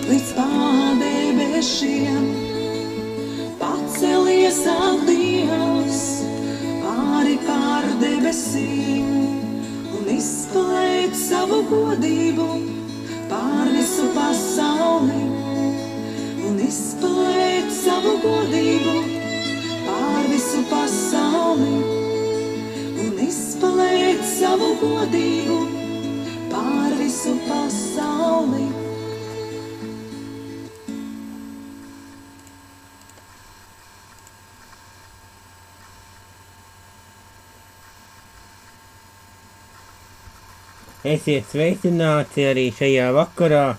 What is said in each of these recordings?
līdz padebešiem. Pacelies ak Dievs pāri debesīm un izpēt savu godību pār visu pasauli. Un izpēt savu godību pār visu pasauli. Un izpēt savu godību pār visu pasauli. Esiet sveicināti arī šajā vakarā,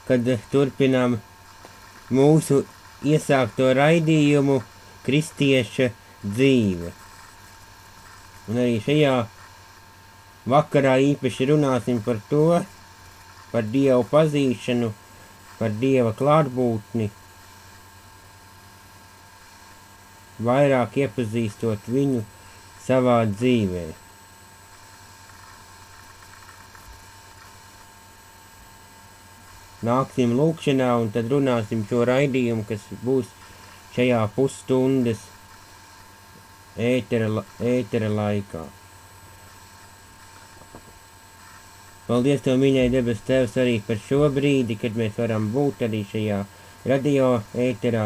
kad turpinām mūsu iesākto raidījumu Kristieša dzīve. Un arī šajā vakarā īpaši runāsim par to, par Dievu pazīšanu, par Dieva klātbūtni, vairāk iepazīstot viņu savā dzīvē. Nāksim lūkšanā un tad runāsim šo raidījumu, kas būs šajā pusstundas ētera laikā. Paldies Tev, mīļai debes Tēvs, arī par šo brīdi, kad mēs varam būt arī šajā radio ēterā,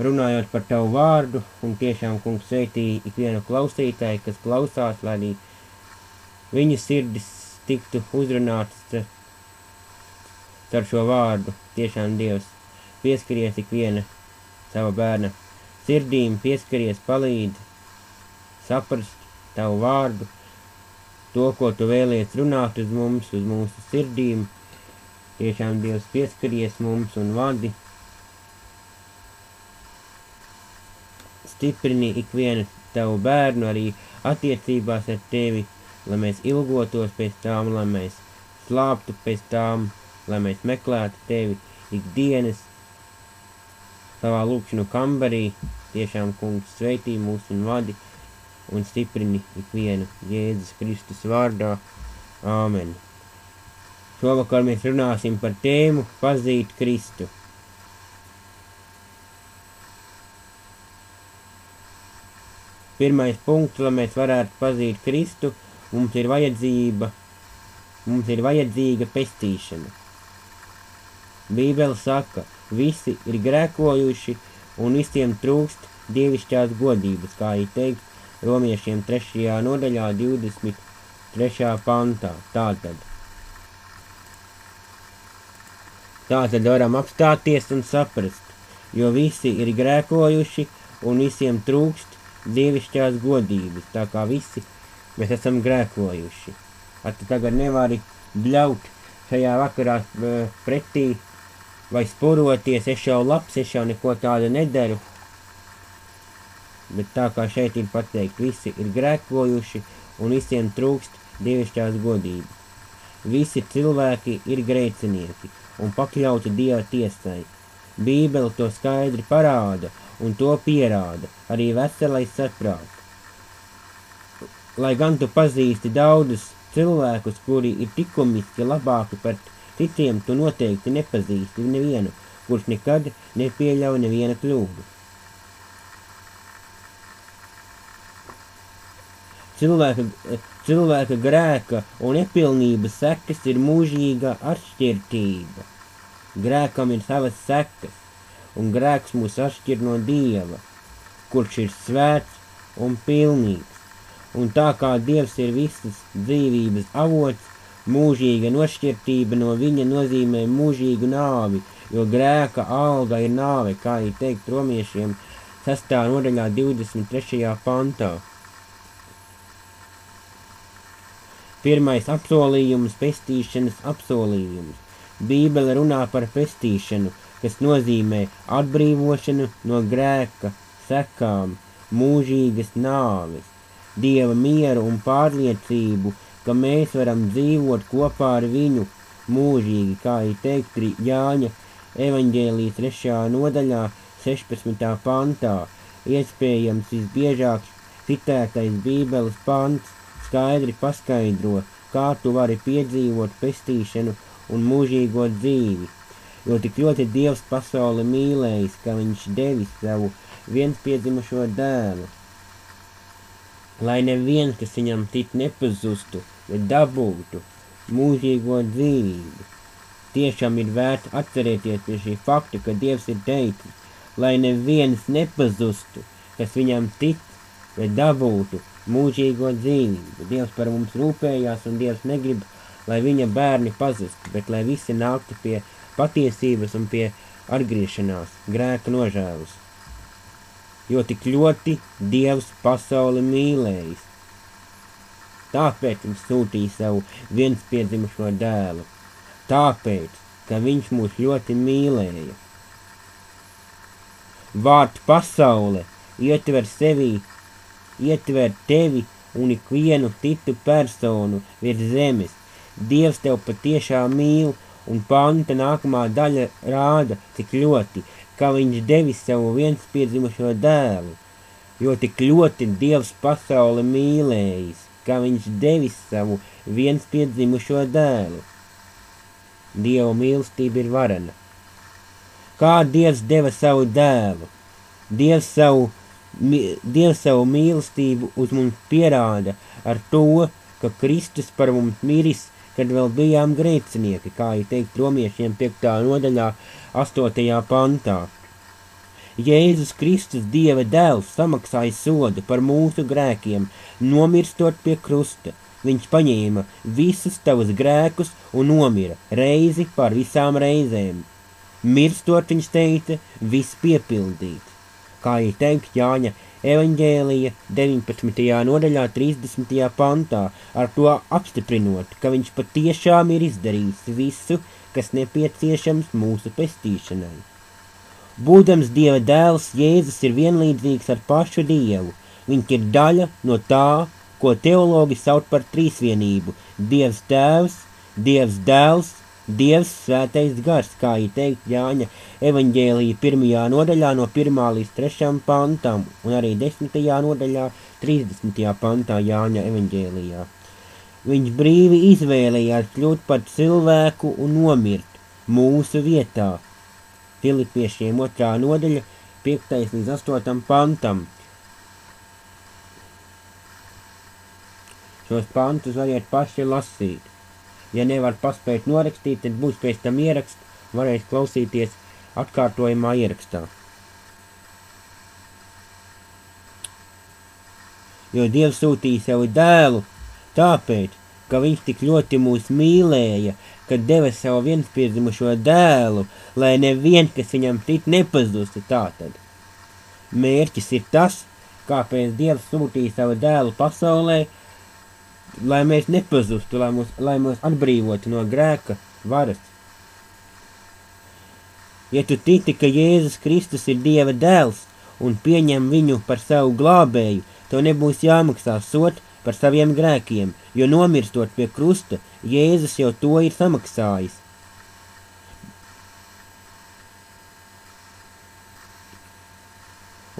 runājot par Tavu vārdu, un tiešām, Kungs, sveitī ikvienu klausītāju, kas klausās, lai arī viņa sirdis tiktu uzrunātas ar šo vārdu. Tiešām, Dievs, pieskaries ikviena sava bērna sirdīm, pieskaries, palīdz saprast Tavu vārdu, to, ko Tu vēlies runāt uz mums, uz mūsu sirdīm. Tiešām, Dievs, pieskaries mums un vadi. Stiprini ikvienu Tavu bērnu arī attiecībās ar Tevi, lai mēs ilgotos pēc tām, lai mēs slāptu pēc tām, lai mēs meklētu Tevi ikdienas savā lūkšanu kambarī. Tiešām, Kungs, sveitī mūs un vadi un stiprini ikvienu Jēzus Kristus vārdā. Āmen. Šovakar mēs runāsim par tēmu pazīt Kristu. Pirmais punkts, lai mēs varētu pazīt Kristu, mums ir vajadzīga pestīšana. Bībele saka, visi ir grēkojuši un visiem trūkst dievišķās godības, kā arī teikt Romiešiem 3. nodaļā 23. pantā. Tātad varam apstāties un saprast, jo visi ir grēkojuši un visiem trūkst dievišķās godības, tā kā visi mēs esam grēkojuši. Tu tagad nevari bļaut šajā vakarā pretī vai spuroties, es jau labs, es jau neko tādu nedaru. Bet tā kā šeit ir pateikt, visi ir grēkojuši un visiem trūkst dievišķās godības. Visi cilvēki ir grēcinieki un pakļauti Dieva tiesai. Bībele to skaidri parāda un to pierāda arī veselais saprāts. Lai gan tu pazīsti daudzus cilvēkus, kuri ir likumiski labāki par citiem, tu noteikti nepazīsti nevienu, kurš nekad nepieļauj nevienu kļūdu. Cilvēka grēka un nepilnības sekas ir mūžīga atšķirtība. Grēkam ir savas sekas, un grēks mūs atšķir no Dieva, kurš ir svēts un pilnīgs. Un tā kā Dievs ir visas dzīvības avots, mūžīga nošķirtība no viņa nozīmē mūžīgu nāvi, jo grēka alga ir nāve, kā arī teikt Romiešiem 6. nodaļā 23. pantā. Pirmais apsolījums, pestīšanas apsolījums. Bībele runā par pestīšanu, kas nozīmē atbrīvošanu no grēka sekām, mūžīgas nāves, Dieva mieru un pārliecību, ka mēs varam dzīvot kopā ar viņu mūžīgi, kā arī teikt Jāņa evaņģēlijas 3. nodaļā 16. pantā. Iespējams visbiežāk citētais Bībeles pants skaidri paskaidro, kā tu vari piedzīvot pestīšanu un mūžīgo dzīvi. jo tik ļoti Dievs pasauli mīlējis, ka viņš devis savu vienspiedzimušo dēlu, lai neviens, kas viņam tic, nepazustu, bet dabūtu mūžīgo dzīvību. Tiešām ir vērts atcerēties pie šī fakta, ka Dievs ir teicis, lai neviens nepazustu, kas viņam tic, bet dabūtu mūžīgo dzīvību. Dievs par mums rūpējās, un Dievs negrib, lai viņa bērni pazustu, bet lai visi nāktu pie patiesības un pie atgriešanās, grēka nožēlas. Jo tik ļoti Dievs pasauli mīlējis. Tāpēc viņš sūtīja savu vienspiedzimušo dēlu. Tāpēc, ka viņš mūs ļoti mīlēja. Vārds pasaule ietver tevi un ikvienu citu personu virs zemes. Dievs tev patiešām mīl, un panta nākamā daļa rāda, cik ļoti, ka viņš devis savu vienspiedzimušo dēlu, jo tik ļoti Dievs pasauli mīlējis, ka viņš devis savu vienspiedzimušo dēlu. Dieva mīlestība ir varena. Kā Dievs deva savu dēlu? Dievs savu mīlestību uz mums pierāda ar to, ka Kristus par mums miris, kad vēl bijām grēcinieki, kā ir teikt Romiešiem 5. nodaļā 8. pantā. Jēzus Kristus, Dieva dēls, samaksāja sodu par mūsu grēkiem, nomirstot pie krusta. Viņš paņēma visus tavus grēkus un nomira reizi par visām reizēm. Mirstot, viņš teica, viss piepildīt. Kā ir teikt Jāņa evaņģēlija 19. nodaļā 30. pantā, ar to apstiprinot, ka viņš patiešām ir izdarījis visu, kas nepieciešams mūsu pestīšanai. Būdams Dieva dēls, Jēzus ir vienlīdzīgs ar pašu Dievu. Viņš ir daļa no tā, ko teologi sauc par trīsvienību – Dievs tēvs, Dievs dēls, Dievs svētais gars, kā ir teikt Jāņa evaņģēlija 1. nodaļā no 1. līdz 3. pantam un arī 10. nodaļā 30. pantā Jāņa evaņģēlijā. Viņš brīvi izvēlējās kļūt par cilvēku un nomirt mūsu vietā. Filipiešiem 2. nodaļa 5. līdz 8. pantam. Šos pantus variet paši lasīt. Ja nevar paspēt norakstīt, tad būs pēc tam ierakst, varēs klausīties atkārtojumā ierakstā. Jo Dievs sūtīja savu dēlu tāpēc, ka viņš tik ļoti mūs mīlēja, ka deva savu vienspiedzimušo dēlu, lai neviens, kas viņam tic, nepazustu tātad. Mērķis ir tas, kāpēc Dievs sūtīja savu dēlu pasaulē, lai mēs nepazustu, lai mūs atbrīvotu no grēka varas. Ja tu tici, ka Jēzus Kristus ir Dieva dēls un pieņem viņu par savu glābēju, tev nebūs jāmaksā sods par saviem grēkiem, jo nomirstot pie krusta, Jēzus jau to ir samaksājis.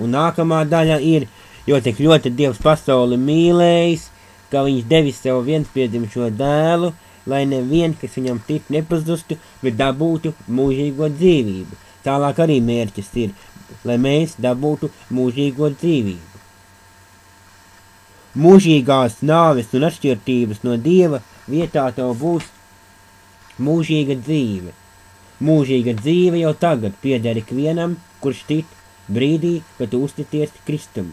Un nākamā daļa ir, jo tik ļoti Dievs pasauli mīlējis, ka viņš devis savu vienspiedzimušo dēlu, lai neviens, kas viņam tic, nepazustu, bet dabūtu mūžīgo dzīvību. Tālāk arī mērķis ir, lai mēs dabūtu mūžīgo dzīvību. Mūžīgās nāves un atšķirtības no Dieva vietā tev būs mūžīga dzīve. Mūžīga dzīve jau tagad pieder ikvienam, kurš tic brīdī, kad tu uzticies Kristum.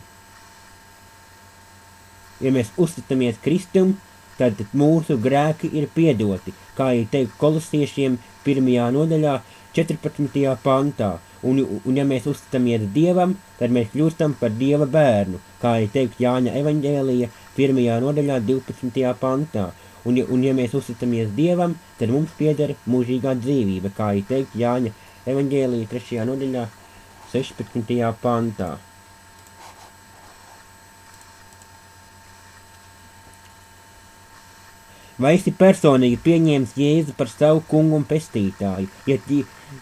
Ja mēs uzticamies Kristum, tad mūsu grēki ir piedoti, kā ir teikt Kolosiešiem 1. nodaļā 14. pantā. Un ja mēs uzticamies Dievam, tad mēs kļūstam par Dieva bērnu, kā ir teikt Jāņa evaņģēlija 1. nodaļā 12. pantā. Un ja mēs uzticamies Dievam, tad mums pieder mūžīgā dzīvība, kā ir teikt Jāņa evaņģēlija 3. nodaļā 16. pantā. Vai esi personīgi pieņēmis Jēzu par savu kungu un pestītāju?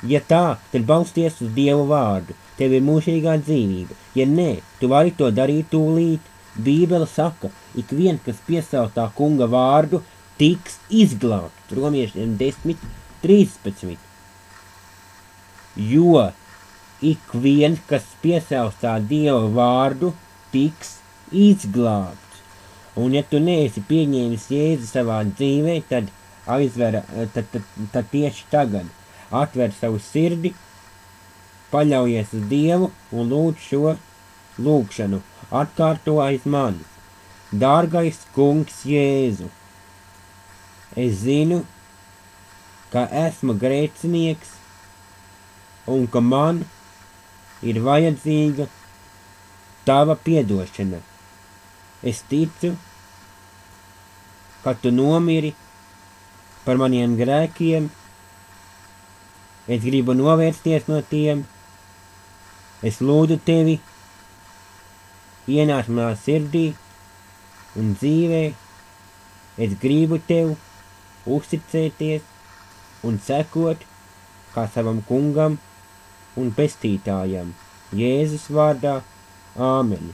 Ja tā, tad balsties uz Dievu vārdu. Tev ir mūžīgā dzīvība. Ja nē, tu vari to darīt tūlīt. Bībele saka, ik viens, kas piesauc tā kunga vārdu, tiks izglābts. Romiešiem 10:13. jo ik viens, kas piesaustā Dieva vārdu, tiks izglābts. Un ja tu neesi pieņēmis Jēzu savā dzīvē, tad tieši tagad atver savu sirdi, paļaujies uz Dievu un lūdz šo lūgšanu. Atkārto aiz manis. Dārgais kungs Jēzu, es zinu, ka esmu grēcinieks un ka man ir vajadzīga tava piedošana. Es ticu, ka tu nomiri par maniem grēkiem. Es gribu novērsties no tiem. Es lūdzu tevi, ienāc manā sirdī un dzīvē. Es gribu tev uzticēties un sekot kā savam kungam un pestītājam. Jēzus vārdā. Āmen.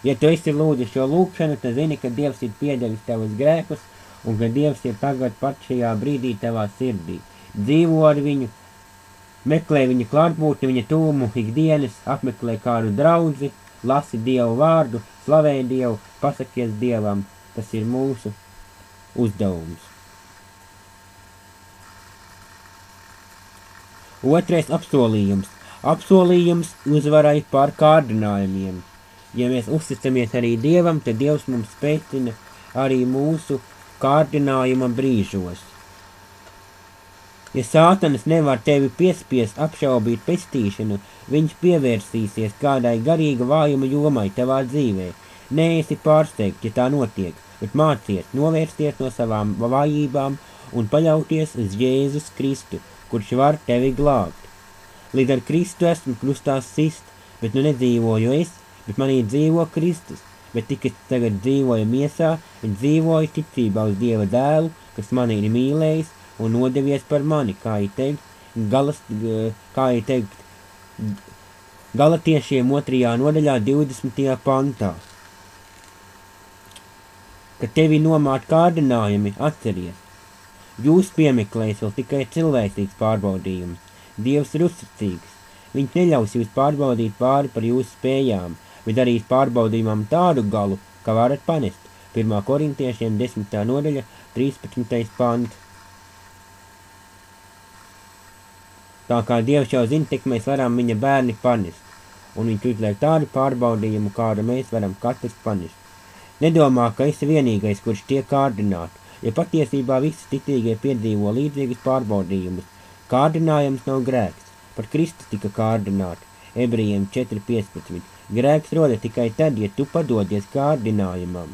Ja tu esi lūdzis šo lūgšanu, tad zini, ka Dievs ir piedevis tavus grēkus un ka Dievs ir tagad pat šajā brīdī tavā sirdī. Dzīvo ar viņu, meklē viņa klātbūtni, viņa tuvumu ikdienas, apmeklē kādu draudzi, lasi Dievu vārdu, slavē Dievu, pasakies Dievam. Tas ir mūsu uzdevums. Otrais apsolījums. Apsolījums uzvarai pār kārdinājumiem. Ja mēs uzticamies arī Dievam, tad Dievs mums spēcina arī mūsu kārdinājuma brīžos. Ja Sātanis nevar tevi piespiest apšaubīt pestīšanu, viņš pievērsīsies kādai garīga vājuma jomai tavā dzīvē. Neesi pārsteigts, ja tā notiek, bet mācies novērsties no savām vājībām un paļauties uz Jēzus Kristu, kurš var tevi glābt. Līdz ar Kristu esmu krustā sist, bet nu nedzīvoju es, bet manī dzīvo Kristus, bet tik es tagad dzīvoju miesā, bet dzīvoju ticībā uz Dieva dēlu, kas mani ir mīlējis un nodevies par mani, kā ir teikt Galatiešiem 2. nodaļā 20. pantā. Kad tevi nomāt kārdinājumi, atceries. Jūs piemeklējat vēl tikai cilvēcīgs pārbaudījums. Dievs ir uzticīgs. Viņš neļaus jūs pārbaudīt pāri par jūsu spējām, bet darīs pārbaudījumam tādu galu, ka varat panest. 1. Korintiešiem 10. nodaļa 13. pants. Tā kā Dievs jau zina, tik mēs varam viņa bērni panest, un viņš uzliek tādu pārbaudījumu, kādu mēs varam katrs panest. Nedomā, ka esi vienīgais, kurš tiek kārdināts, ja patiesībā visi ticīgie piedzīvo līdzīgus pārbaudījumus. Kārdinājums nav grēks, par Kristu tika kārdināti, Ebrejiem 4.15. Grēks roda tikai tad, ja tu padodies kārdinājumam.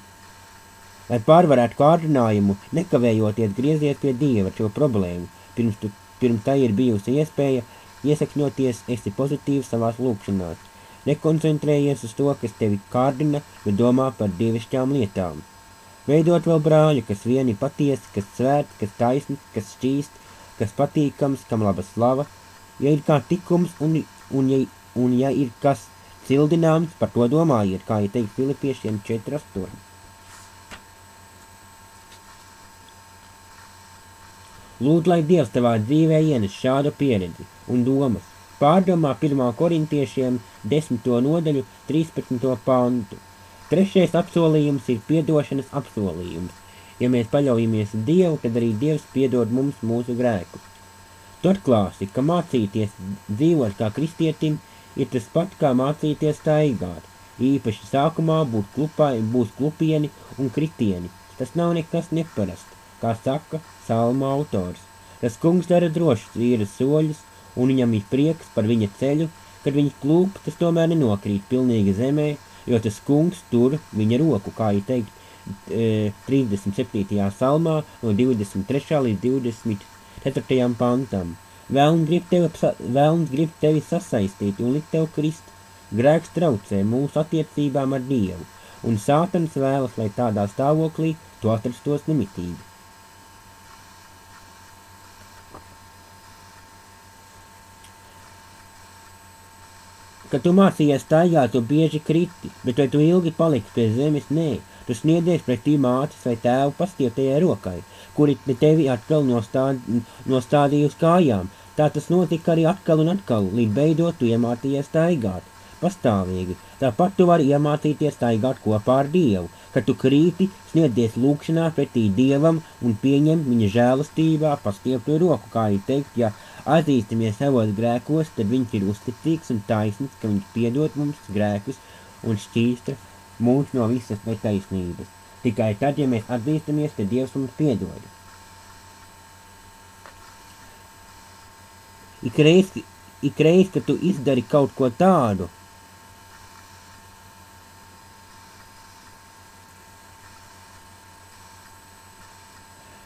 Lai pārvarētu kārdinājumu, nekavējoties griezies pie Dieva ar šo problēmu, pirms tai ir bijusi iespēja iesakņoties, esi pozitīvs savās lūgšanās. Nekoncentrējies uz to, kas tevi kārdina, bet domā par dievišķām lietām. Veidot vēl brāļu, kas vieni patiesi, kas svēts, kas taisns, kas šķīst, kas patīkams, kam laba slava, ja ir kā tikums un ja ir kas cildināms, par to domājiet, kā ir teikt Filipiešiem 4.8. Lūdz, lai Dievs tavā dzīvē ienes šādu pieredzi un domas. Pārdomā 1. Korintiešiem 10. nodaļu 13. pantu. Trešais apsolījums ir piedošanas apsolījums. Ja mēs paļaujamies uz Dievu, tad arī Dievs piedod mums mūsu grēkus. Tu atklāsi, ka mācīties dzīvot kā kristietim ir tas pats, kā mācīties staigāt. Īpaši sākumā būs klupieni un kritieni. Tas nav nekas neparasts, kā saka salma autors. Tas kungs dara drošus vīras soļus, un viņam ir prieks par viņa ceļu, kad viņš klūp, tas tomēr nenokrīt pilnīgi zemē, jo tas kungs tur viņa roku, kā ir teikt 37. salmā no 23. līdz 24. pantam. Velns grib tevi sasaistīt un likt tev krist. Grēks traucē mūsu attiecībām ar Dievu, un Sātans vēlas, lai tādā stāvoklī tu atrastos nemitīgi. Kad tu mācījies staigāt, tu bieži kriti, bet vai tu ilgi paliksi pie zemes? Nē, tu sniedzies pretī mātes vai tēvu pastieptajai rokai, kuri tevi atkal nostādīja uz kājām. Tā tas notika arī atkal un atkal, līdz beidzot tu iemācījies staigāt. Pastāvīgi. Tāpat tu vari iemācīties staigāt kopā ar Dievu. Kad tu krīti, sniedzies lūkšanā pretī Dievam un pieņem viņa žēlastībā pastiepto roku, kā ir teikt, ja atzīstamies savos grēkos, tad viņš ir uzticīgs un taisnīgs, ka viņš piedod mums grēkus un šķīsta mūs no visas netaisnības. Tikai tad, ja mēs atzīstamies, tad Dievs mums piedod. Ikreiz, kad tu izdari kaut ko tādu,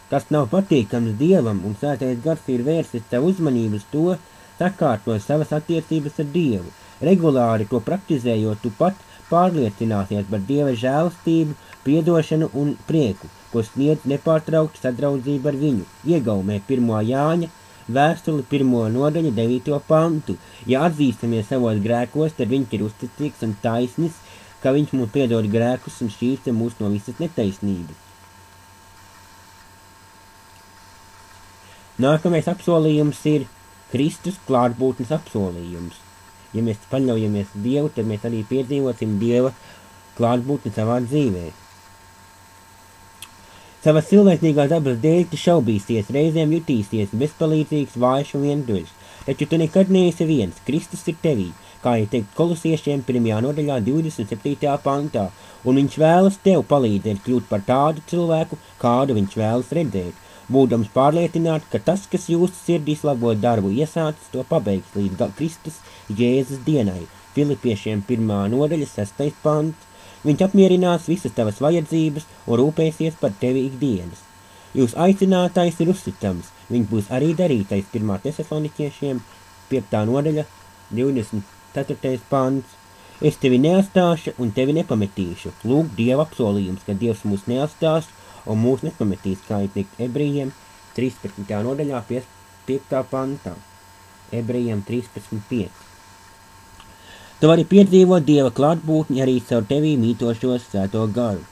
kas nav patīkams Dievam, un Svētais Gars ir vērsis tavu uzmanību uz to, sakārto savas attiecības ar Dievu. Regulāri to praktizējot, tu pat pārliecināsies par Dieva žēlastību, piedošanu un prieku, ko sniedz nepārtraukta sadraudzība ar viņu. Iegaumē 1. Jāņa vēstuli 1. nodaļa 9. pantu. Ja atzīstamies savos grēkos, tad viņš ir uzticīgs un taisnis, ka viņš mums piedod grēkus un šķīsta mūs no visas netaisnības. Nākamais apsolījums ir Kristus klātbūtnes apsolījums. Ja mēs paļaujamies Dievu, tad mēs arī piedzīvosim Dieva klātbūtni savā dzīvē. Savas cilvēcīgās dabas dēļ tu šaubīsies, reizēm jutīsies bezpalīdzīgs, vājš un vientuļš, taču tu nekad neesi viens, Kristus ir tevī, kā ir teikt Kolosiešiem 1. nodaļā 27. pantā, un viņš vēlas tev palīdzēt kļūt par tādu cilvēku, kādu viņš vēlas redzēt, būdams pārliecināti, ka tas, kas jūsu sirdīs labo darbu iesācis, to pabeigs līdz Kristus Jēzus dienai, Filipiešiem 1. nodaļa 6. pants. Viņš apmierinās visas tavas vajadzības un rūpēsies par tevi ikdienas. Jūs aicinātais ir uzticams, viņš būs arī darītais 1. Tesaloniķiešiem 5. nodaļa 24. pants. Es tevi neatstāšu un tevi nepametīšu. Lūk, Dieva apsolījums, ka Dievs mūs neatstās un mūs nepametīs, kā ir teikt Ebrejiem 13. nodaļā 5. pantā. Ebrejiem 13.5. Tu vari piedzīvot Dieva klātbūtni arī caur tevī mītošos Svēto Garu.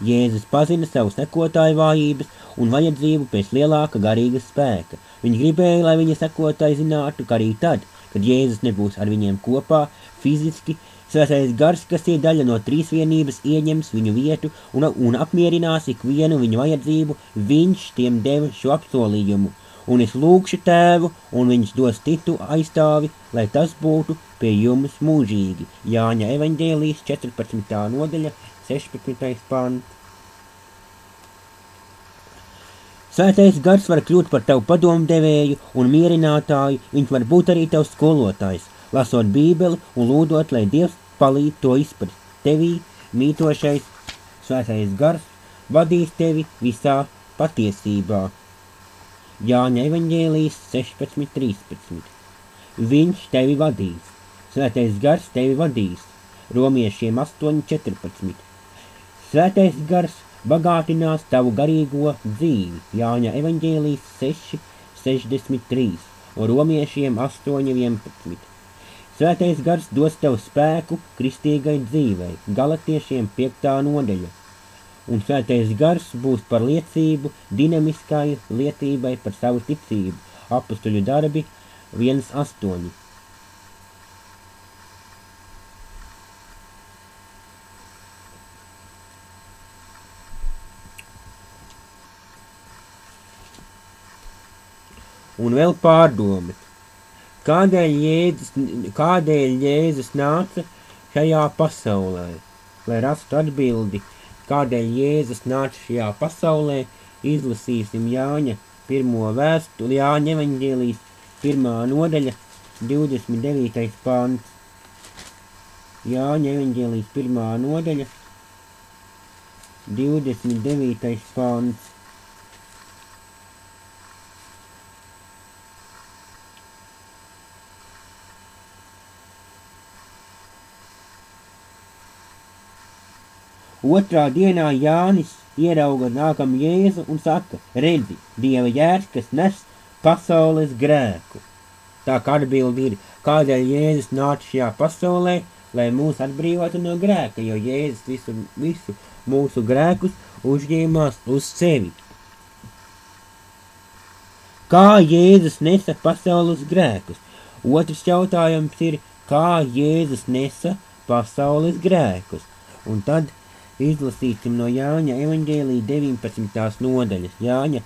Jēzus pazina savu sekotāju vājības un vajadzību pēc lielāka garīga spēka. Viņš gribēja, lai viņa sekotāji zinātu, ka arī tad, kad Jēzus nebūs ar viņiem kopā, fiziski, Svētais Gars, kas ir daļa no trīsvienības, ieņems viņu vietu un apmierinās ikvienu viņu vajadzību, viņš tiem deva šo apsolījumu. Un es lūkšu Tēvu, un viņš dos citu aizstāvi, lai tas būtu pie jums mūžīgi. Jāņa evaņģēlijas 14. nodaļa, 16. pants. Svētais Gars var kļūt par tavu padomdevēju un mierinātāju, viņš var būt arī tavs skolotājs, lasot Bībeli un lūdot, lai Dievs palīdz to izprast. Tevī mītošais Svētais Gars vadīs tevi visā patiesībā. Jāņa evaņģēlijas 16.13. Viņš tevi vadīs. Svētais Gars tevi vadīs. Romiešiem 8.14. Svētais Gars bagātinās tavu garīgo dzīvi. Jāņa evaņģēlijas 6.63. un Romiešiem 8.11. Svētais Gars dos tev spēku kristīgai dzīvei. Galatiešiem 5. nodaļa. Un Svētais Gars būs par liecību dinamiskai lietībai par savu ticību. Apostoļu darbi 1.8. Un vēl pārdomi. Kādēļ Jēzus nāca šajā pasaulē? Lai rastu atbildi, kādēļ Jēzus nāca šajā pasaulē, izlasīsim Jāņa 1. vēstuli, Jāņa evaņģēlijas 1. nodaļa, 29. pants. Jāņa evaņģēlijas 1. nodaļa, 29. pants. Otrā dienā Jānis ierauga nākam Jēzu un saka, redzi, Dieva jērs, kas nes pasaules grēku. Tā kā atbildi ir, kādēļ Jēzus nāca šajā pasaulē, lai mūs atbrīvotu no grēka, jo Jēzus visu mūsu grēkus uzņēmās uz sevi. Kā Jēzus nesa pasaules grēkus? Otrs jautājums ir, kā Jēzus nesa pasaules grēkus? Un tad izlasīsim no Jāņa evaņģēlija 19. nodaļas. Jāņa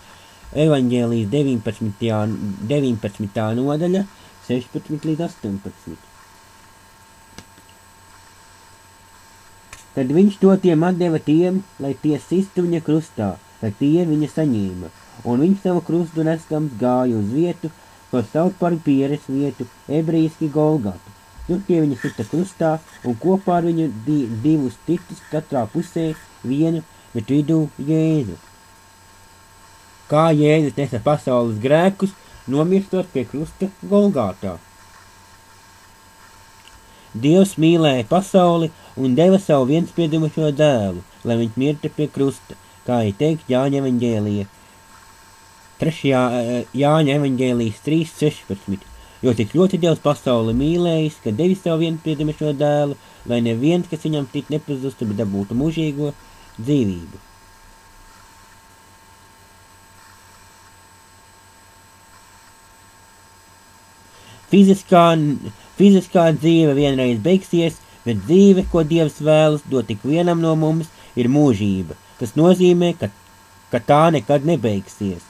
evaņģēlijas 19. nodaļa 16 līdz 18. Tad viņš to tiem atdeva tiem, lai tie sistu viņa krustā, lai tie viņa saņēma. Un viņš savu krustu neskams gāja uz vietu, ko sauc par pieres vietu, ebrejiski Golgatu. Tur tie viņa sita krustā, un kopā ar viņu divus citus katrā pusē vienu, bet vidū Jēzu. Kā Jēzus nesa pasaules grēkus, nomirstot pie krusta Golgātā. Dievs mīlēja pasauli un deva savu vienspiedzimušo dēlu, lai viņš mirta pie krusta, kā ir teikt Jāņa evaņģēlija. 3. Jāņa evaņģēlijas 3.16. Jo tik ļoti Dievs pasauli mīlējis, ka devis savu vienspiedzimušo dēlu, lai neviens, kas viņam tic, nepazustu, bet dabūtu mūžīgo dzīvību. Fiziskā dzīve vienreiz beigsies, bet dzīve, ko Dievs vēlas dot tik vienam no mums, ir mūžība, kas nozīmē, ka tā nekad nebeigsies.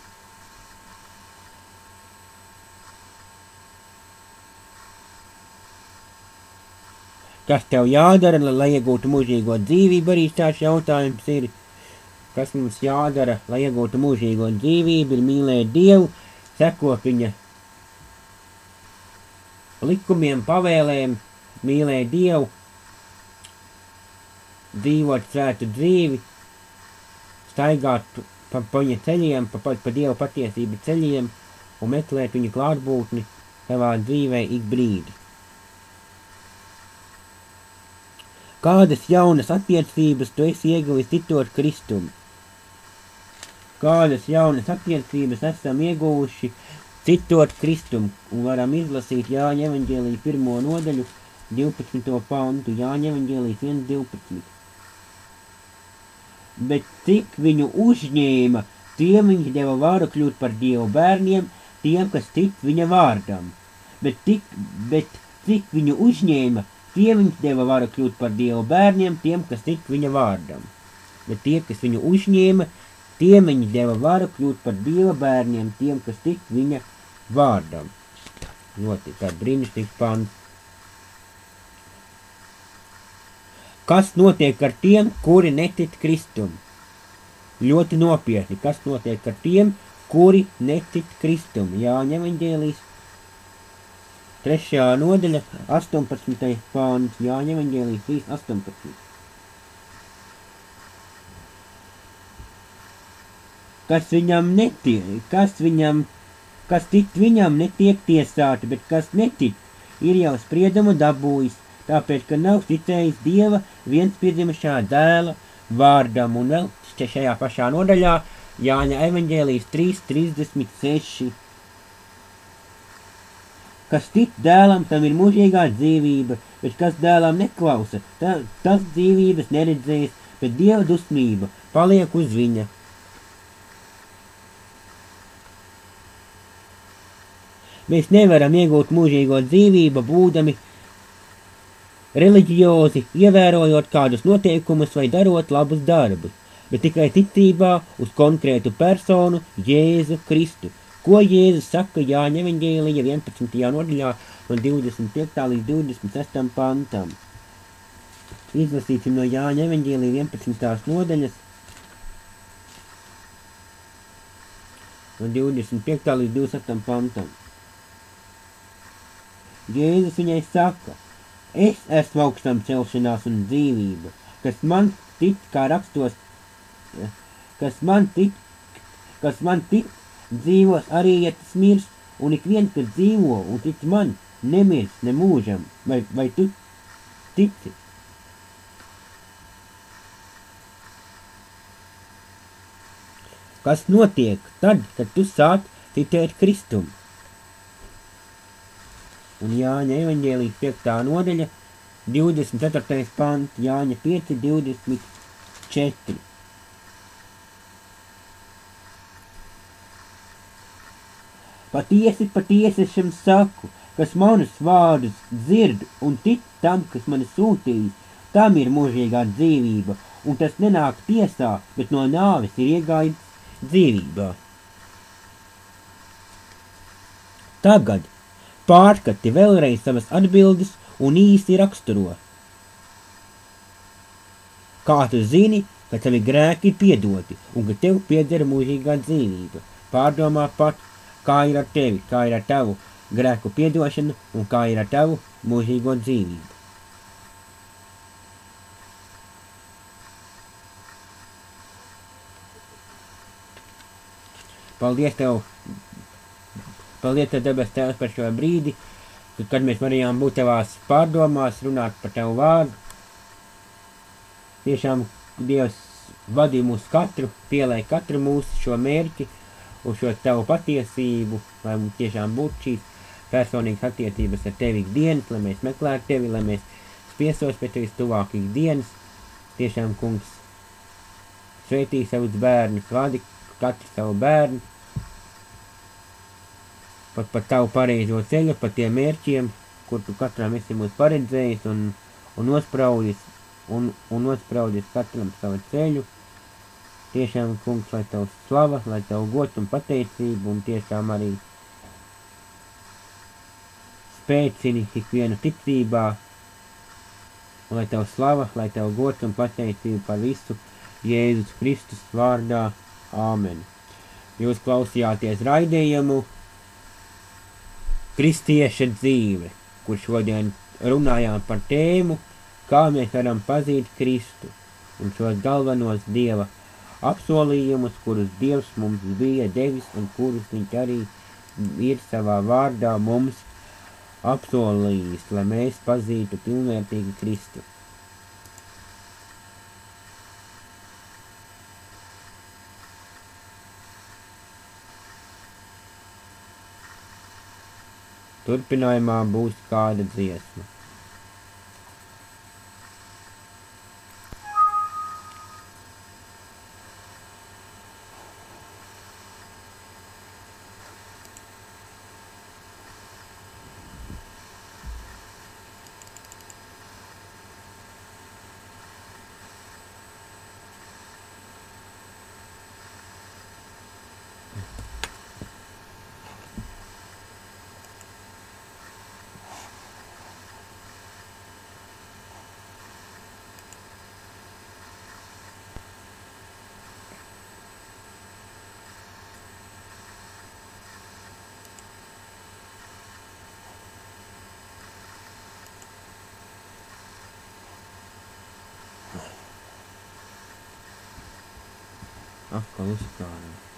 Kas tev jādara, lai iegūtu mūžīgo dzīvību, arī tāds jautājums ir. Kas mums jādara, lai iegūtu mūžīgo dzīvību, ir mīlēt Dievu, sekot viņa likumiem, pavēlēm, mīlēt Dievu, dzīvot svētu dzīvi, staigāt pa viņa ceļiem, pa Dieva patiesību ceļiem un meklēt viņa klātbūtni savā dzīvē ik brīdi. Kādas jaunas attiecības tu esi ieguvis citot Kristumu? Kādas jaunas attiecības esam ieguvuši citot Kristumu? Un varam izlasīt Jāņa evaņģēlija 1. nodaļu 12. pantu. Jāņa evaņģēlijas 1.12. Bet cik viņu uzņēma, tiem viņš deva varu kļūt par Dievu bērniem, tiem, kas tic viņa vārdam. Bet cik viņu uzņēma, tiem viņš deva varu kļūt par Dievu bērniem, tiem, kas tic viņa vārdam. Bet tie, kas viņu uzņēma, tiem viņš deva varu kļūt par Dieva bērniem, tiem, kas tic viņa vārdam. Ļoti tāds brīnišķīgs pants. Kas notiek ar tiem, kuri netic Kristum? Ļoti nopietni, kas notiek ar tiem, kuri netic Kristum? Jāņa evaņģēlijas 3. nodaļa, 18. pāns, Jāņa evaņģēlijas 3.18. Kas tic viņam netiek tiesāti, bet kas netic, ir jau spriedumu dabūjis, tāpēc, ka nav ticējis Dieva vienspiedzimušā dēla vārdam. Un vēl šajā pašā nodaļā Jāņa evaņģēlijas 3.36. Kas tic dēlam, tam ir mūžīgā dzīvība, bet kas dēlam neklausa, tas dzīvības neredzēs, bet Dieva dusmība paliek uz viņa. Mēs nevaram iegūt mūžīgo dzīvību, būdami reliģiozi, ievērojot kādus noteikumus vai darot labus darbus, bet tikai ticībā uz konkrētu personu, Jēzu Kristu. Ko Jēzus saka Jāņa evaņģēlija 11. nodaļā no 25. līdz 26. pantam. Izlasīsim no Jāņa evaņģēlija 11. nodaļas no 25. līdz 27. pantam. Jēzus viņai saka, es esmu augstam celšanās un dzīvība, kas man tic, kā rakstos, kas man tic, dzīvos arī, ja tas mirs, un ik viens, kas dzīvo un tic man, nemirs nemūžam, vai tu tici? Kas notiek tad, kad tu sāc ticēt Kristum? Un Jāņa evaņģēlijas 5. nodaļa 24. pants, Jāņa 5, 24. Patiesi, patiesi es jums saku, kas manus vārdus dzird un tic tam, kas mani sūtījis, tam ir mūžīgā dzīvība, un tas nenāk tiesā, bet no nāves ir iegājis dzīvībā. Tagad pārskati vēlreiz savas atbildes un īsti raksturo. Kā tu zini, ka tavi grēki ir piedoti un ka tev pieder mūžīgā dzīvība? Pārdomā pat, kā ir ar tevi, kā ir ar tavu grēku piedošanu un kā ir ar tavu mūžīgo dzīvību. Paldies tev, debes Tēvs, par šo brīdi, kad mēs varējām būt tavās pārdomās, runāt par tavu vārdu. Tiešām Dievs vadīja mūs katru, pielēja katru mūsu šo mērķi, uz šo tavu patiesību, lai mums tiešām būtu šīs personīgas attiecības ar tevi ikdienas, lai mēs meklētu tevi, lai mēs spiesos pēc tevis tuvāk ikdienas. Tiešām, kungs, sveitī savus bērnus, vadi katru savu bērnu, pat tavu pareizo ceļu, pat tiem mērķiem, kur tu katram esi mūs paredzējis un nospraudis katram savu ceļu. Tiešām, kungs, lai tev slava, lai tev gods un pateicība, un tiešām arī spēcini ikvienu ticībā, un lai tev slava, lai tev gods un pateicība par visu Jēzus Kristus vārdā. Āmen. Jūs klausījāties raidījumu Kristieša dzīve, kur šodien runājām par tēmu, kā mēs varam pazīt Kristu un šos galvenos Dieva apsolījumus, kurus Dievs mums bija devis un kurus viņš arī ir savā vārdā mums apsolījis, lai mēs pazītu pilnvērtīgi Kristu. Turpinājumā būs kāda dziesma. Atkal uzskāra.